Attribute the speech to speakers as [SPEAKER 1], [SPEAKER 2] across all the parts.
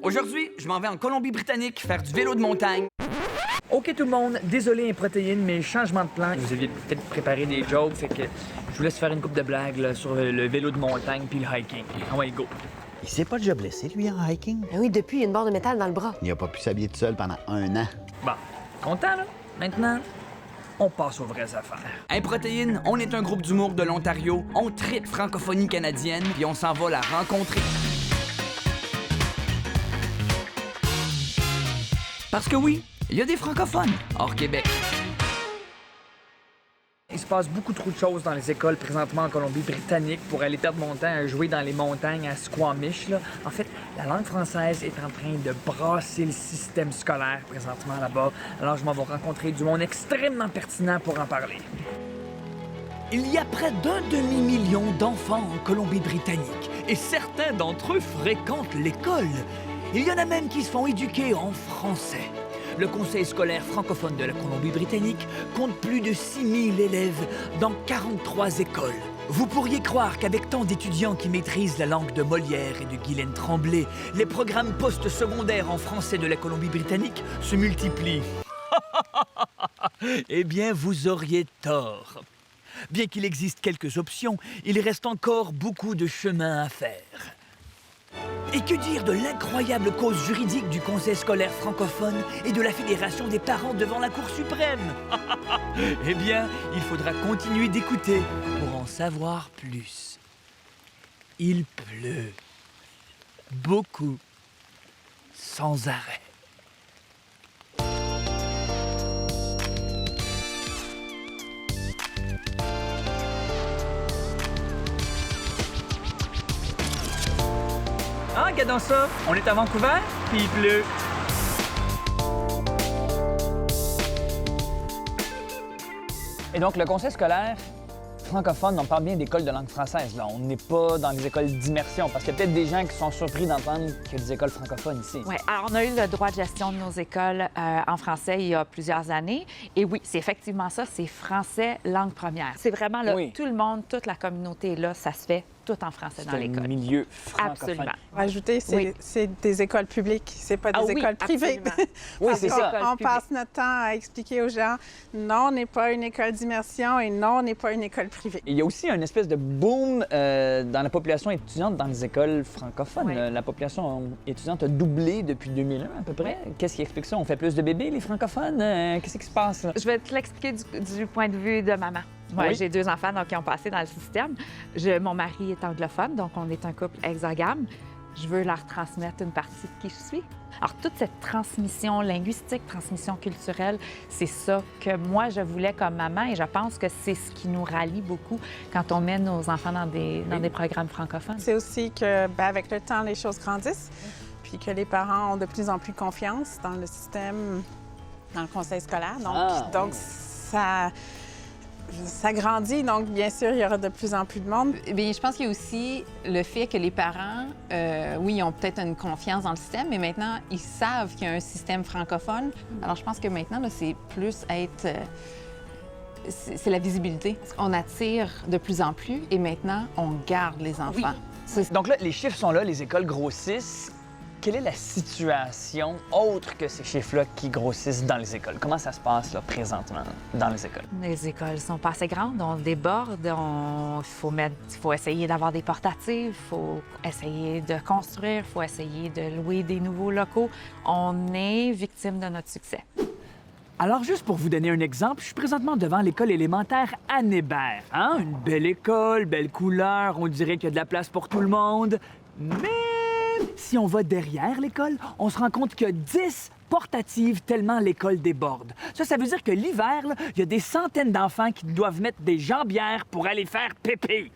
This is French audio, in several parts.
[SPEAKER 1] Aujourd'hui, je m'en vais en Colombie-Britannique faire du vélo de montagne.
[SPEAKER 2] OK tout le monde, désolé les protéines, mais changement de plan. Vous aviez peut-être préparé des jokes, fait que je vous laisse faire une couple de blagues là, sur le vélo de montagne puis le hiking. Ah ouais, go.
[SPEAKER 3] Il s'est pas déjà blessé, lui, en hiking?
[SPEAKER 4] Ben oui, depuis, il y a une barre de métal dans le bras.
[SPEAKER 3] Il a pas pu s'habiller tout seul pendant 1 an.
[SPEAKER 2] Bon, content là? Maintenant, on passe aux vraies affaires.
[SPEAKER 1] Hey Protéines, on est un groupe d'humour de l'Ontario, on tripe francophonie canadienne, puis on s'en va la rencontrer. Parce que oui, il y a des francophones hors Québec.
[SPEAKER 2] Il se passe beaucoup trop de choses dans les écoles présentement en Colombie-Britannique pour aller perdre mon temps à jouer dans les montagnes à Squamish. Là. En fait, la langue française est en train de brasser le système scolaire présentement là-bas. Alors je m'en vais rencontrer du monde extrêmement pertinent pour en parler.
[SPEAKER 1] Il y a près d'un demi-million d'enfants en Colombie-Britannique et certains d'entre eux fréquentent l'école. Il y en a même qui se font éduquer en français. Le Conseil scolaire francophone de la Colombie-Britannique compte plus de 6000 élèves dans 43 écoles. Vous pourriez croire qu'avec tant d'étudiants qui maîtrisent la langue de Molière et de Guylaine Tremblay, les programmes post-secondaires en français de la Colombie-Britannique se multiplient. Eh bien, vous auriez tort. Bien qu'il existe quelques options, il reste encore beaucoup de chemin à faire. Et que dire de l'incroyable cause juridique du Conseil scolaire francophone et de la Fédération des parents devant la Cour suprême? Eh bien, il faudra continuer d'écouter pour en savoir plus. Il pleut. Beaucoup. Sans arrêt.
[SPEAKER 2] Ah, regardons ça, on est à Vancouver, puis il pleut. Et donc, le conseil scolaire francophone, on parle bien d'écoles de langue française. Là. On n'est pas dans les écoles d'immersion, parce qu'il y a peut-être des gens qui sont surpris d'entendre qu'il y a des écoles francophones ici.
[SPEAKER 5] Oui, alors on a eu le droit de gestion de nos écoles en français il y a plusieurs années. Et oui, c'est effectivement ça, c'est français langue première. C'est vraiment là,
[SPEAKER 2] Oui.
[SPEAKER 5] tout le monde, toute la communauté est là, ça se fait tout en français dans
[SPEAKER 2] C'est un
[SPEAKER 5] l'école.
[SPEAKER 2] milieu francophone.
[SPEAKER 5] Absolument.
[SPEAKER 6] Rajouter,
[SPEAKER 5] Oui.
[SPEAKER 6] c'est des écoles publiques, c'est pas des
[SPEAKER 5] Ah oui,
[SPEAKER 6] écoles privées.
[SPEAKER 5] absolument.
[SPEAKER 2] Oui,
[SPEAKER 6] Parce
[SPEAKER 2] c'est
[SPEAKER 6] qu'on-
[SPEAKER 2] ça.
[SPEAKER 6] On passe notre temps à expliquer aux gens, non, on n'est pas une école d'immersion et non, on n'est pas une école privée.
[SPEAKER 2] Il y a aussi une espèce de boom dans la population étudiante dans les écoles francophones.
[SPEAKER 5] Oui.
[SPEAKER 2] La population étudiante a doublé depuis 2001 à peu près. Qu'est-ce qui explique ça? On fait plus de bébés, les francophones? Qu'est-ce qui se passe? Là?
[SPEAKER 5] Je vais te l'expliquer du point de vue de maman. Moi,
[SPEAKER 2] Oui.
[SPEAKER 5] j'ai 2 enfants donc, qui ont passé dans le système. Mon mari est anglophone, donc on est un couple hexagame. Je veux leur transmettre une partie de qui je suis. Alors, toute cette transmission linguistique, transmission culturelle, c'est ça que moi, je voulais comme maman et je pense que c'est ce qui nous rallie beaucoup quand on met nos enfants dans des programmes francophones.
[SPEAKER 6] C'est aussi que, ben, avec le temps, les choses grandissent, puis que les parents ont de plus en plus confiance dans le système, dans le conseil scolaire. Donc, ça grandit, donc bien sûr, il y aura de plus en plus de monde.
[SPEAKER 7] Bien, je pense qu'il y a aussi le fait que les parents, oui, ils ont peut-être une confiance dans le système, mais maintenant, ils savent qu'il y a un système francophone. Alors, je pense que maintenant, là, c'est plus être... c'est la visibilité. On attire de plus en plus et maintenant, on garde les enfants.
[SPEAKER 2] Donc là, les chiffres sont là, les écoles grossissent. Quelle est la situation autre que ces chiffres-là qui grossissent dans les écoles? Comment ça se passe là, présentement dans les écoles?
[SPEAKER 5] Les écoles sont pas assez grandes, on déborde, il faut essayer d'avoir des portatives, il faut essayer de construire, il faut essayer de louer des nouveaux locaux. On est victime de notre succès.
[SPEAKER 2] Alors, juste pour vous donner un exemple, je suis présentement devant l'école élémentaire Anne Hébert. Hein? Une belle école, belle couleur, on dirait qu'il y a de la place pour tout le monde. Mais si on va derrière l'école, on se rend compte qu'il y a 10 portatives tellement l'école déborde. Ça veut dire que l'hiver, là, il y a des centaines d'enfants qui doivent mettre des jambières pour aller faire pépé.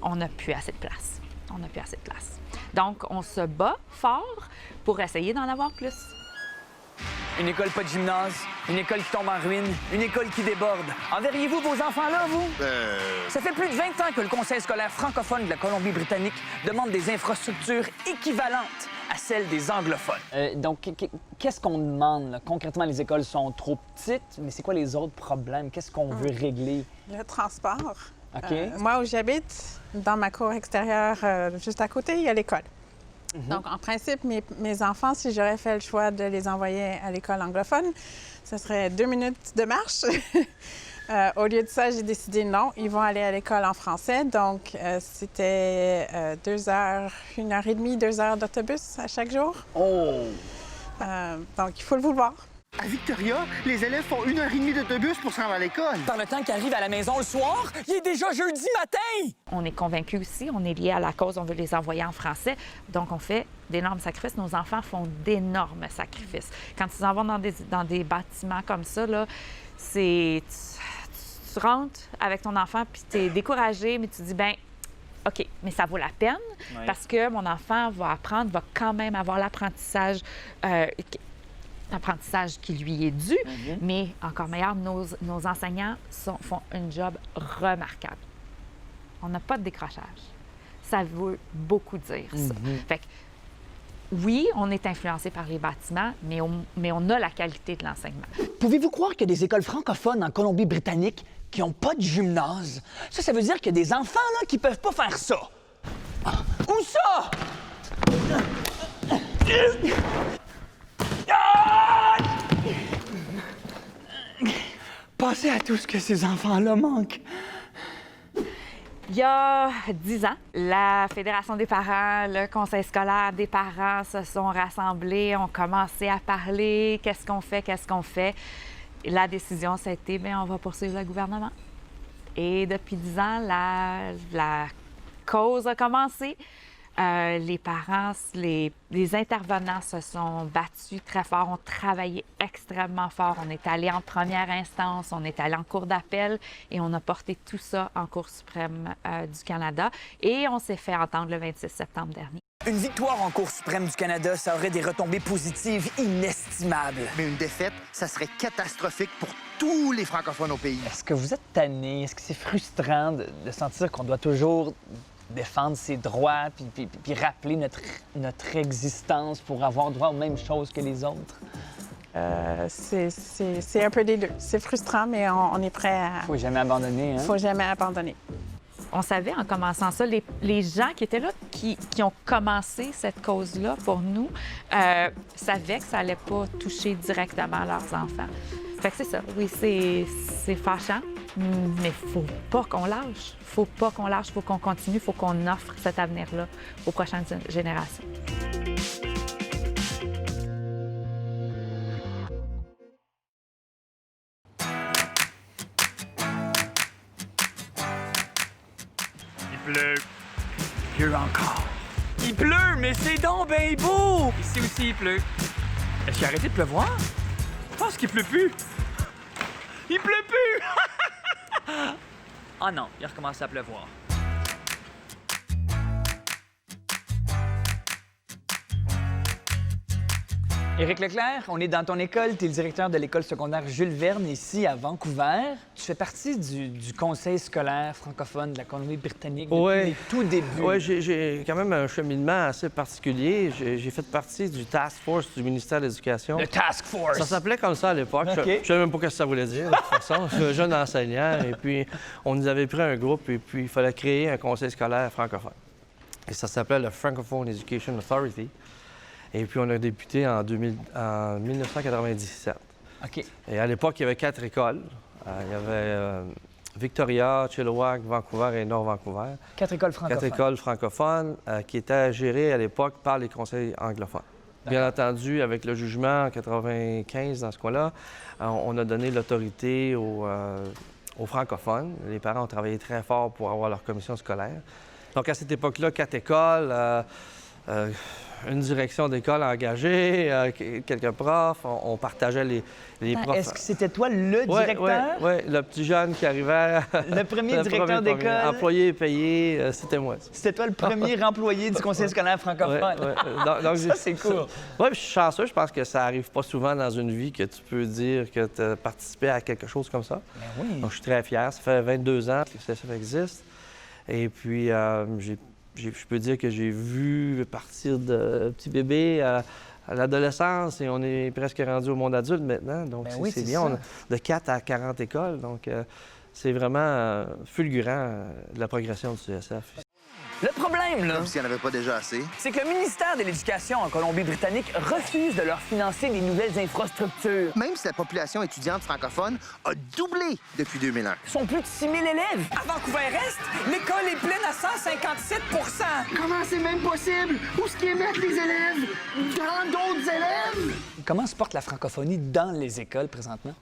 [SPEAKER 5] On n'a plus assez de place. On n'a plus assez de place. Donc, on se bat fort pour essayer d'en avoir plus.
[SPEAKER 1] Une école pas de gymnase, une école qui tombe en ruine, une école qui déborde. Enverriez-vous vos enfants là, vous? Ça fait plus de 20 ans que le Conseil scolaire francophone de la Colombie-Britannique demande des infrastructures équivalentes à celles des anglophones.
[SPEAKER 2] Donc, qu'est-ce qu'on demande? Là? Concrètement, les écoles sont trop petites, mais c'est quoi les autres problèmes? Qu'est-ce qu'on veut régler?
[SPEAKER 6] Le transport.
[SPEAKER 2] OK.
[SPEAKER 6] Moi, où j'habite, dans ma cour extérieure, juste à côté, il y a l'école. Donc, en principe, mes enfants, si j'aurais fait le choix de les envoyer à l'école anglophone, ce serait 2 minutes de marche. Au lieu de ça, j'ai décidé non, ils vont aller à l'école en français. Donc, c'était 2 heures, 1h30, 2 heures d'autobus à chaque jour.
[SPEAKER 3] Oh!
[SPEAKER 6] Donc, il faut le vouloir.
[SPEAKER 8] À Victoria, les élèves font 1h30 d'autobus pour se rendre à l'école.
[SPEAKER 2] Par le temps qu'ils arrivent à la maison le soir, il est déjà jeudi matin!
[SPEAKER 5] On est convaincus aussi, on est lié à la cause, on veut les envoyer en français. Donc, on fait d'énormes sacrifices. Nos enfants font d'énormes sacrifices. Quand ils en vont dans des bâtiments comme ça, là, c'est... Tu rentres avec ton enfant, puis tu es découragé, mais tu te dis, ben OK, mais ça vaut la peine parce que mon enfant va apprendre, va quand même avoir l'apprentissage qui lui est dû, mais encore meilleur, nos enseignants font un job remarquable. On n'a pas de décrochage. Ça veut beaucoup dire, ça. Fait que, oui, on est influencé par les bâtiments, mais on a la qualité de l'enseignement.
[SPEAKER 1] Pouvez-vous croire qu'il y a des écoles francophones en Colombie-Britannique qui n'ont pas de gymnase? Ça veut dire qu'il y a des enfants là, qui peuvent pas faire ça. Où ça? Pensez à tout ce que ces enfants-là manquent.
[SPEAKER 5] Il y a 10 ans, la Fédération des parents, le conseil scolaire des parents se sont rassemblés, ont commencé à parler, qu'est-ce qu'on fait. Et la décision, ça a été, bien, on va poursuivre le gouvernement. Et depuis 10 ans, la cause a commencé. Les parents, les intervenants se sont battus très fort, ont travaillé extrêmement fort. On est allé en première instance, on est allé en cour d'appel et on a porté tout ça en Cour suprême du Canada. Et on s'est fait entendre le 26 septembre dernier.
[SPEAKER 1] Une victoire en Cour suprême du Canada, ça aurait des retombées positives inestimables.
[SPEAKER 8] Mais une défaite, ça serait catastrophique pour tous les francophones au pays.
[SPEAKER 2] Est-ce que vous êtes tanné? Est-ce que c'est frustrant de sentir qu'on doit toujours défendre ses droits puis rappeler notre existence pour avoir droit aux mêmes choses que les autres?
[SPEAKER 6] C'est un peu des deux. C'est frustrant, mais on est prêt à...
[SPEAKER 2] Faut jamais abandonner, hein?
[SPEAKER 6] Faut jamais abandonner.
[SPEAKER 5] On savait en commençant ça, les gens qui étaient là, qui ont commencé cette cause-là pour nous, savaient que ça allait pas toucher directement leurs enfants. Fait que c'est ça. Oui, c'est fâchant, mais faut pas qu'on lâche. Faut pas qu'on lâche, faut qu'on continue, faut qu'on offre cet avenir-là aux prochaines générations.
[SPEAKER 1] Il pleut encore. Il pleut, mais c'est donc bien beau! Ici aussi, il pleut. Est-ce qu'il a arrêté de pleuvoir? Je pense qu'il pleut plus. Il pleut plus! Ah non, il a recommencé à pleuvoir.
[SPEAKER 2] Éric Leclerc, on est dans ton école. Tu es le directeur de l'école secondaire Jules Verne ici à Vancouver. Tu fais partie du conseil scolaire francophone de la Colombie-Britannique depuis les tout débuts.
[SPEAKER 9] Oui, j'ai quand même un cheminement assez particulier. J'ai fait partie du task force du ministère de l'Éducation.
[SPEAKER 2] Le Task Force!
[SPEAKER 9] Ça s'appelait comme ça à l'époque.
[SPEAKER 2] OK.
[SPEAKER 9] Je ne savais même pas ce que ça voulait dire, de toute façon. Je suis un jeune enseignant et puis on nous avait pris un groupe et puis il fallait créer un conseil scolaire francophone. Et ça s'appelait le Francophone Education Authority. Et puis, on a débuté en 1997.
[SPEAKER 2] OK.
[SPEAKER 9] Et à l'époque, il y avait 4 écoles. Il y avait Victoria, Chilliwack, Vancouver et Nord-Vancouver.
[SPEAKER 2] 4 écoles francophones.
[SPEAKER 9] 4 écoles francophones qui étaient gérées à l'époque par les conseils anglophones. Bien entendu, avec le jugement en 95, dans ce coin-là, on a donné l'autorité aux francophones. Les parents ont travaillé très fort pour avoir leur commission scolaire. Donc, à cette époque-là, 4 écoles... une direction d'école engagée, quelques profs, on partageait les profs.
[SPEAKER 2] Est-ce que c'était toi le directeur?
[SPEAKER 9] Oui, le petit jeune qui arrivait.
[SPEAKER 2] Le premier directeur d'école?
[SPEAKER 9] Employé payé, c'était moi.
[SPEAKER 2] C'était toi le premier employé du conseil scolaire francophone?
[SPEAKER 9] Oui. Donc,
[SPEAKER 2] ça, c'est cool.
[SPEAKER 9] Oui, je suis chanceux. Je pense que ça arrive pas souvent dans une vie que tu peux dire que tu as participé à quelque chose comme ça.
[SPEAKER 2] Ben oui.
[SPEAKER 9] Donc, je suis très fier. Ça fait 22 ans que le CSF existe. Et puis, je peux dire que j'ai vu partir de petit bébé à l'adolescence et on est presque rendu au monde adulte maintenant. Donc,
[SPEAKER 2] ben oui,
[SPEAKER 9] c'est bien. On a de 4 à 40 écoles. Donc, c'est vraiment fulgurant la progression du CSF.
[SPEAKER 1] Le problème, là,
[SPEAKER 8] Comme s'il n'y en avait pas déjà assez.
[SPEAKER 1] c'est que le ministère de l'Éducation en Colombie-Britannique refuse de leur financer des nouvelles infrastructures.
[SPEAKER 8] Même si la population étudiante francophone a doublé depuis 2001.
[SPEAKER 1] Ils sont plus de 6 000 élèves.
[SPEAKER 2] À Vancouver-Est, l'école est pleine à 157
[SPEAKER 8] Comment c'est même possible? Où est-ce qu'ils mettent les élèves? Dans d'autres élèves?
[SPEAKER 2] Comment se porte la francophonie dans les écoles présentement?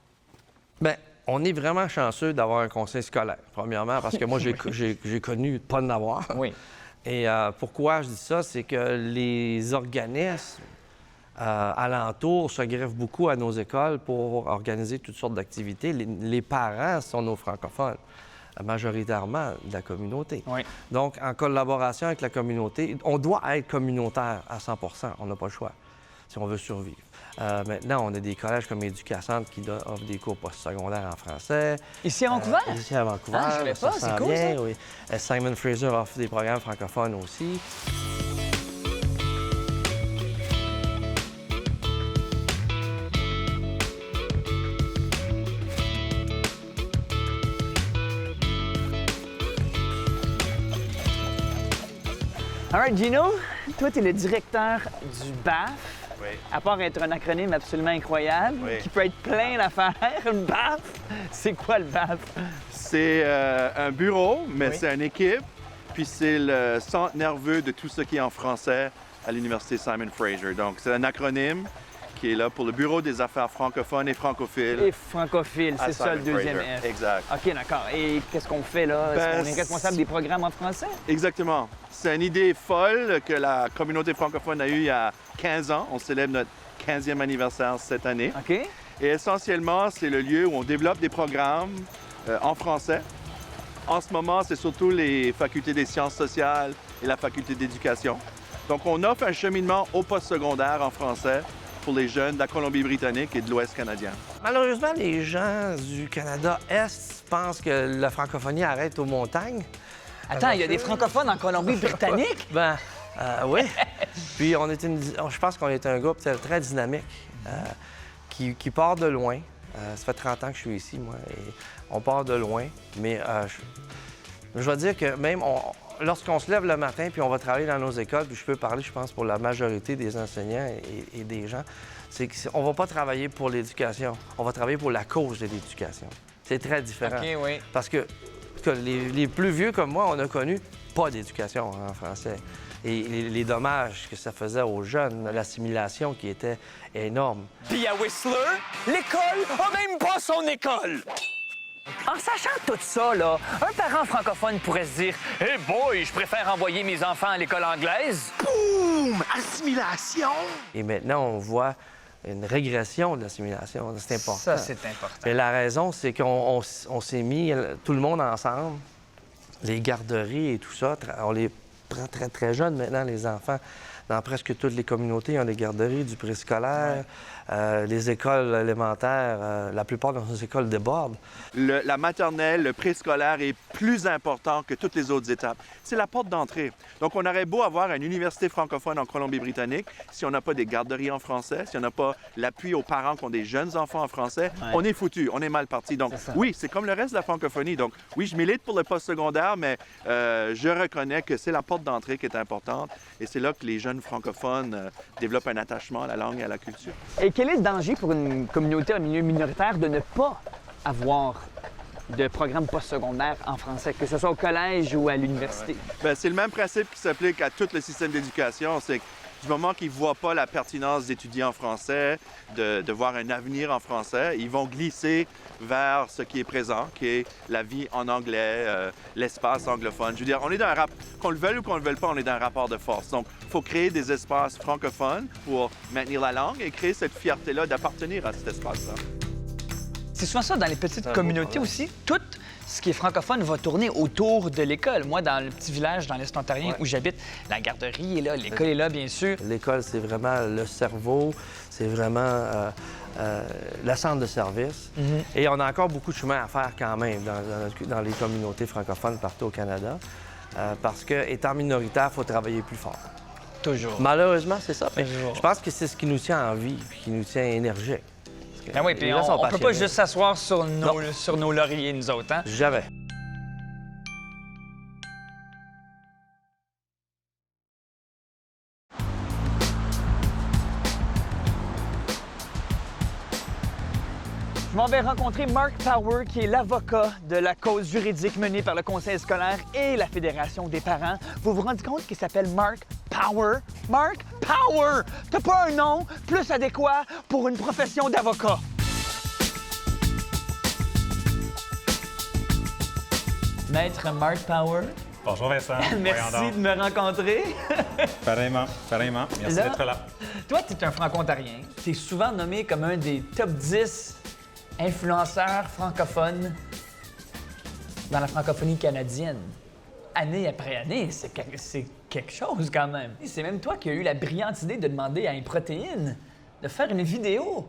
[SPEAKER 9] Bien, on est vraiment chanceux d'avoir un conseil scolaire, premièrement, parce que moi, j'ai connu pas de n'avoir.
[SPEAKER 2] Oui.
[SPEAKER 9] Et pourquoi je dis ça, c'est que les organismes alentours se greffent beaucoup à nos écoles pour organiser toutes sortes d'activités. Les parents sont nos francophones, majoritairement de la communauté.
[SPEAKER 2] Oui.
[SPEAKER 9] Donc, en collaboration avec la communauté, on doit être communautaire à 100 on n'a pas le choix si on veut survivre. Maintenant, on a des collèges comme Éducasante qui offrent des cours postsecondaires en français.
[SPEAKER 2] Ici à Vancouver?
[SPEAKER 9] Ici à Vancouver.
[SPEAKER 2] Ah, je savais pas, c'est
[SPEAKER 9] s'en
[SPEAKER 2] cool,
[SPEAKER 9] vient,
[SPEAKER 2] ça.
[SPEAKER 9] oui. Simon Fraser offre des programmes francophones aussi.
[SPEAKER 2] All right, Gino, toi, tu es le directeur du BAF.
[SPEAKER 3] Oui.
[SPEAKER 2] À part être un acronyme absolument incroyable,
[SPEAKER 3] Oui.
[SPEAKER 2] qui peut être plein d'affaires, le BAF, c'est quoi le BAF?
[SPEAKER 10] C'est un bureau, mais
[SPEAKER 2] Oui.
[SPEAKER 10] c'est une équipe. Puis c'est le centre nerveux de tout ce qui est en français à l'Université Simon Fraser. Donc, c'est un acronyme qui est là pour le Bureau des affaires francophones et francophiles.
[SPEAKER 2] Et francophile,
[SPEAKER 10] à
[SPEAKER 2] c'est ça le
[SPEAKER 10] Simon
[SPEAKER 2] deuxième
[SPEAKER 10] Fraser.
[SPEAKER 2] F.
[SPEAKER 10] Exact.
[SPEAKER 2] OK, d'accord. Et qu'est-ce qu'on fait là? Est-ce
[SPEAKER 10] Ben,
[SPEAKER 2] qu'on est responsable des programmes en français?
[SPEAKER 10] Exactement. C'est une idée folle que la communauté francophone a eue il y a 15 ans. On célèbre notre 15e anniversaire cette année.
[SPEAKER 2] OK.
[SPEAKER 10] Et essentiellement, c'est le lieu où on développe des programmes en français. En ce moment, c'est surtout les facultés des sciences sociales et la faculté d'éducation. Donc, on offre un cheminement au postsecondaire en français pour les jeunes de la Colombie-Britannique et de l'Ouest canadien.
[SPEAKER 9] Malheureusement, les gens du Canada-Est pensent que la francophonie arrête aux montagnes.
[SPEAKER 2] Attends, il y a des francophones en Colombie-Britannique?
[SPEAKER 9] Ben, oui. Puis, je pense qu'on est un groupe très, très dynamique qui part de loin. Ça fait 30 ans que je suis ici, moi, et on part de loin. Mais je dois dire que même lorsqu'on se lève le matin puis on va travailler dans nos écoles, puis je peux parler, je pense, pour la majorité des enseignants et des gens, c'est qu'on ne va pas travailler pour l'éducation, on va travailler pour la cause de l'éducation. C'est très différent.
[SPEAKER 2] OK, oui.
[SPEAKER 9] Parce que les plus vieux comme moi, on a connu pas d'éducation en français. Et les dommages que ça faisait aux jeunes, l'assimilation qui était énorme.
[SPEAKER 1] Puis à Whistler, l'école a même pas son école. En sachant tout ça, là, un parent francophone pourrait se dire « Eh boy, je préfère envoyer mes enfants à l'école anglaise.
[SPEAKER 8] Boum! Assimilation! »
[SPEAKER 9] Et maintenant, on voit une régression de l'assimilation. C'est important.
[SPEAKER 2] Ça, c'est important.
[SPEAKER 9] Et la raison, c'est qu'on s'est mis tout le monde ensemble, les garderies et tout ça. On les prend très, très jeunes maintenant, les enfants. Dans presque toutes les communautés, ils ont des garderies, du préscolaire, les écoles élémentaires. La plupart de nos écoles débordent.
[SPEAKER 10] La maternelle, le préscolaire est plus important que toutes les autres étapes. C'est la porte d'entrée. Donc, on aurait beau avoir une université francophone en Colombie-Britannique, si on n'a pas des garderies en français, si on n'a pas l'appui aux parents qui ont des jeunes enfants en français, on est foutu, on est mal parti. Donc, oui, c'est comme le reste de la francophonie. Donc, oui, je milite pour le postsecondaire, mais je reconnais que c'est la porte d'entrée qui est importante et c'est là que les jeunes francophones développent un attachement à la langue et à la culture.
[SPEAKER 2] Et quel est le danger pour une communauté en milieu minoritaire de ne pas avoir de programme postsecondaire en français, que ce soit au collège ou à l'université?
[SPEAKER 10] Bien, c'est le même principe qui s'applique à tout le système d'éducation. C'est que du moment qu'ils ne voient pas la pertinence d'étudier en français, de voir un avenir en français, ils vont glisser vers ce qui est présent, qui est la vie en anglais, l'espace anglophone. Je veux dire, on est dans un qu'on le veuille ou qu'on ne le veuille pas, on est dans un rapport de force. Donc, il faut créer des espaces francophones pour maintenir la langue et créer cette fierté-là d'appartenir à cet espace-là.
[SPEAKER 2] C'est souvent ça dans les petites communautés aussi. Tout ce qui est francophone va tourner autour de l'école. Moi, dans le petit village dans l'Est ontarien où j'habite, la garderie est là, l'école est là, bien sûr.
[SPEAKER 9] L'école, c'est vraiment le cerveau, c'est vraiment le centre de service. Et on a encore beaucoup de chemin à faire quand même dans les communautés francophones partout au Canada. Parce que, étant minoritaire, il faut travailler plus fort.
[SPEAKER 2] Toujours.
[SPEAKER 9] Malheureusement, c'est ça. Mais
[SPEAKER 2] Toujours.
[SPEAKER 9] je pense que c'est ce qui nous tient en vie, puis qui nous tient énergiques.
[SPEAKER 2] Ben oui, puis on ne peut pas juste s'asseoir sur nos lauriers, nous autres. Hein?
[SPEAKER 9] Jamais.
[SPEAKER 2] Je m'en vais rencontrer Mark Power, qui est l'avocat de la cause juridique menée par le conseil scolaire et la Fédération des parents. Vous vous rendez compte qu'il s'appelle Mark Power? Mark Power! T'as pas un nom plus adéquat pour une profession d'avocat. Maître Mark Power.
[SPEAKER 11] Bonjour Vincent.
[SPEAKER 2] Merci de me rencontrer.
[SPEAKER 11] Pareillement. Merci d'être là.
[SPEAKER 2] Toi, tu es un franco-ontarien. Tu es souvent nommé comme un des top 10 influenceurs francophones dans la francophonie canadienne. Année après année, c'est quelque chose quand même. C'est même toi qui as eu la brillante idée de demander à Improtéine de faire une vidéo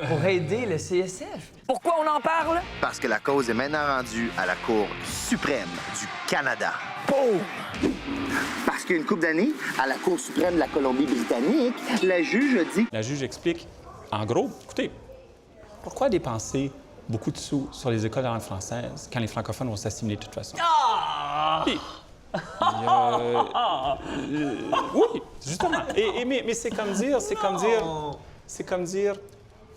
[SPEAKER 2] pour aider le CSF. Pourquoi on en parle?
[SPEAKER 12] Parce que la cause est maintenant rendue à la Cour suprême du Canada.
[SPEAKER 2] Boum!
[SPEAKER 8] Parce qu'il y a une couple d'années, à la Cour suprême de la Colombie-Britannique, la juge a dit...
[SPEAKER 11] La juge explique, en gros, écoutez, pourquoi dépenser beaucoup de sous sur les écoles de langue française quand les francophones vont s'assimiler de toute façon? Puis, oui, justement. Mais c'est comme dire,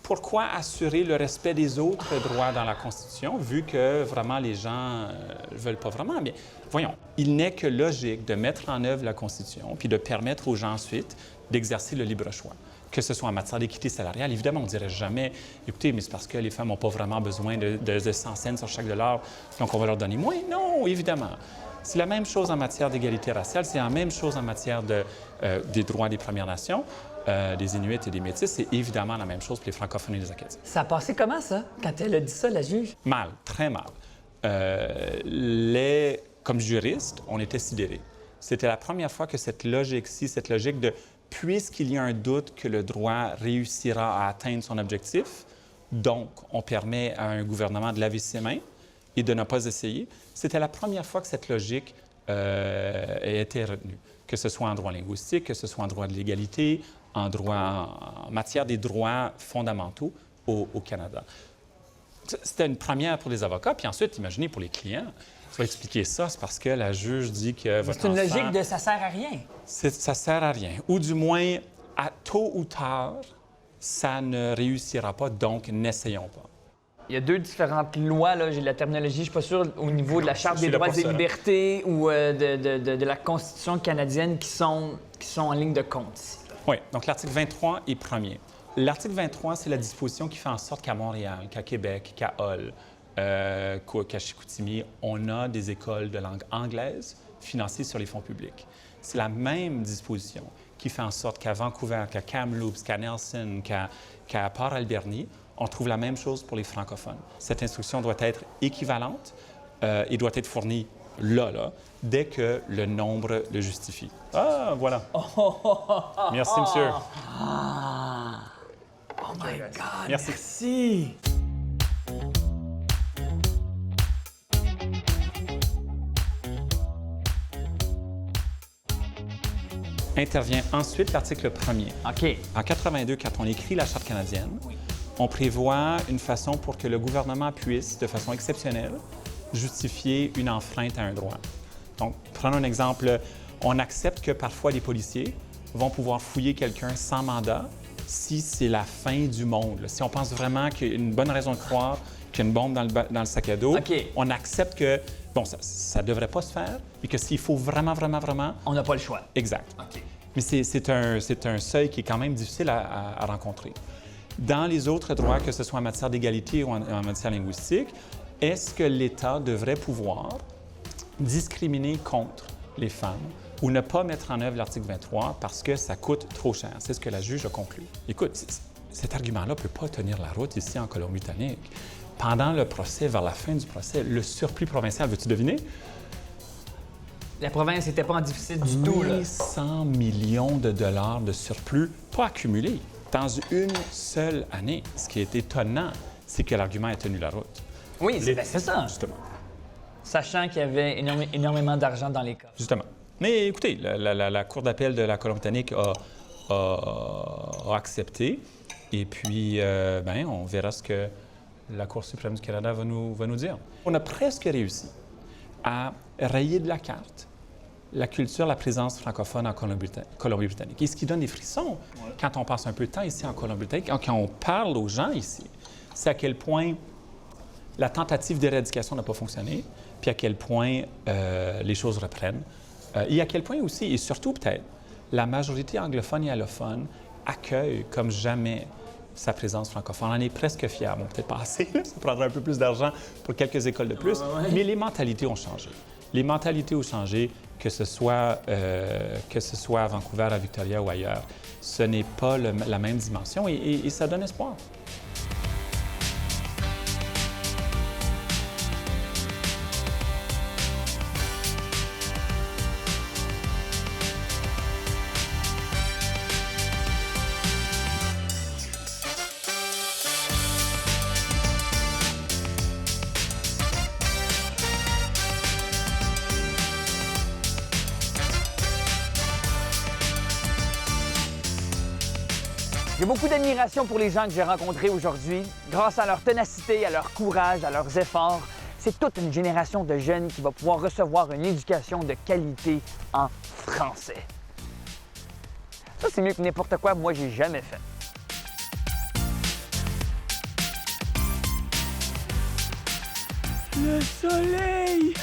[SPEAKER 11] pourquoi assurer le respect des autres droits dans la Constitution, vu que vraiment les gens ne veulent pas vraiment? Bien, voyons, il n'est que logique de mettre en œuvre la Constitution puis de permettre aux gens ensuite d'exercer le libre choix. Que ce soit en matière d'équité salariale, évidemment, on ne dirait jamais, écoutez, mais c'est parce que les femmes n'ont pas vraiment besoin de 100 cents sur chaque dollar, donc on va leur donner moins. Non, évidemment. C'est la même chose en matière d'égalité raciale, c'est la même chose en matière des droits des Premières Nations, des Inuits et des Métis. C'est évidemment la même chose pour les francophones et les Acadiens.
[SPEAKER 2] Ça a passé comment, ça, quand elle a dit ça, la juge?
[SPEAKER 11] Mal, très mal. Comme juriste, on était sidérés. C'était la première fois que cette logique-ci, cette logique de puisqu'il y a un doute que le droit réussira à atteindre son objectif, donc on permet à un gouvernement de laver ses mains et de ne pas essayer, c'était la première fois que cette logique a été retenue, que ce soit en droit linguistique, que ce soit en droit de l'égalité, en matière des droits fondamentaux au Canada. C'était une première pour les avocats, puis ensuite, imaginez pour les clients. Tu vas expliquer ça, c'est parce que la juge dit que votre
[SPEAKER 2] C'est une
[SPEAKER 11] enfant,
[SPEAKER 2] logique de ça sert à rien.
[SPEAKER 11] ça sert à rien. Ou du moins, tôt ou tard, ça ne réussira pas, donc n'essayons pas.
[SPEAKER 2] Il y a deux différentes lois, là, j'ai la terminologie, je suis pas sûr, au niveau de la Charte des droits et des libertés ou de la Constitution canadienne qui sont en ligne de compte ici.
[SPEAKER 11] Oui, donc l'article 23 est premier. L'article 23, c'est la disposition qui fait en sorte qu'à Montréal, qu'à Québec, qu'à Hull, qu'à Chicoutimi, on a des écoles de langue anglaise financées sur les fonds publics. C'est la même disposition qui fait en sorte qu'à Vancouver, qu'à Kamloops, qu'à Nelson, qu'à Port-Alberni, on trouve la même chose pour les francophones. Cette instruction doit être équivalente et doit être fournie là, dès que le nombre le justifie. Ah, voilà. Merci, monsieur.
[SPEAKER 2] Oh my God,
[SPEAKER 11] merci. Intervient ensuite l'article 1er.
[SPEAKER 2] OK.
[SPEAKER 11] En 82, quand on écrit la Charte canadienne, on prévoit une façon pour que le gouvernement puisse, de façon exceptionnelle, justifier une enfreinte à un droit. Donc, prenons un exemple. On accepte que parfois les policiers vont pouvoir fouiller quelqu'un sans mandat si c'est la fin du monde. Si on pense vraiment qu'il y a une bonne raison de croire qu'il y a une bombe dans le sac à dos, on accepte que, bon, ça ne devrait pas se faire, et que s'il faut vraiment...
[SPEAKER 2] On n'a pas le choix.
[SPEAKER 11] Exact. Okay. Mais c'est un seuil qui est quand même difficile à rencontrer. Dans les autres droits, que ce soit en matière d'égalité ou en matière linguistique, est-ce que l'État devrait pouvoir discriminer contre les femmes ou ne pas mettre en œuvre l'article 23 parce que ça coûte trop cher? C'est ce que la juge a conclu. Écoute, cet argument-là ne peut pas tenir la route ici en Colombie-Britannique. Pendant le procès, vers la fin du procès, le surplus provincial, veux-tu deviner?
[SPEAKER 2] La province n'était pas en déficit du tout, là.
[SPEAKER 11] 100 millions de dollars de surplus, pas accumulés, dans une seule année. Ce qui est étonnant, c'est que l'argument ait tenu la route.
[SPEAKER 2] Oui, c'est ça.
[SPEAKER 11] Justement.
[SPEAKER 2] Sachant qu'il y avait énormément d'argent dans les cas.
[SPEAKER 11] Justement. Mais écoutez, la Cour d'appel de la Colombie-Britannique a accepté. Et puis, on verra ce que la Cour suprême du Canada va nous dire. On a presque réussi à rayer de la carte la culture, la présence francophone en Colombie-Britannique. Et ce qui donne des frissons quand on passe un peu de temps ici en Colombie-Britannique, quand on parle aux gens ici, c'est à quel point la tentative d'éradication n'a pas fonctionné, puis à quel point les choses reprennent. Et à quel point aussi, et surtout peut-être, la majorité anglophone et allophone accueille comme jamais sa présence francophone. On en est presque fiers. Bon, peut-être pas assez, ça prendrait un peu plus d'argent pour quelques écoles de plus, mais les mentalités ont changé. Les mentalités ont changé, que ce soit à Vancouver, à Victoria ou ailleurs. Ce n'est pas la même dimension et ça donne espoir.
[SPEAKER 2] J'ai beaucoup d'admiration pour les gens que j'ai rencontrés aujourd'hui. Grâce à leur ténacité, à leur courage, à leurs efforts, c'est toute une génération de jeunes qui va pouvoir recevoir une éducation de qualité en français. Ça, c'est mieux que n'importe quoi moi j'ai jamais fait. Le soleil!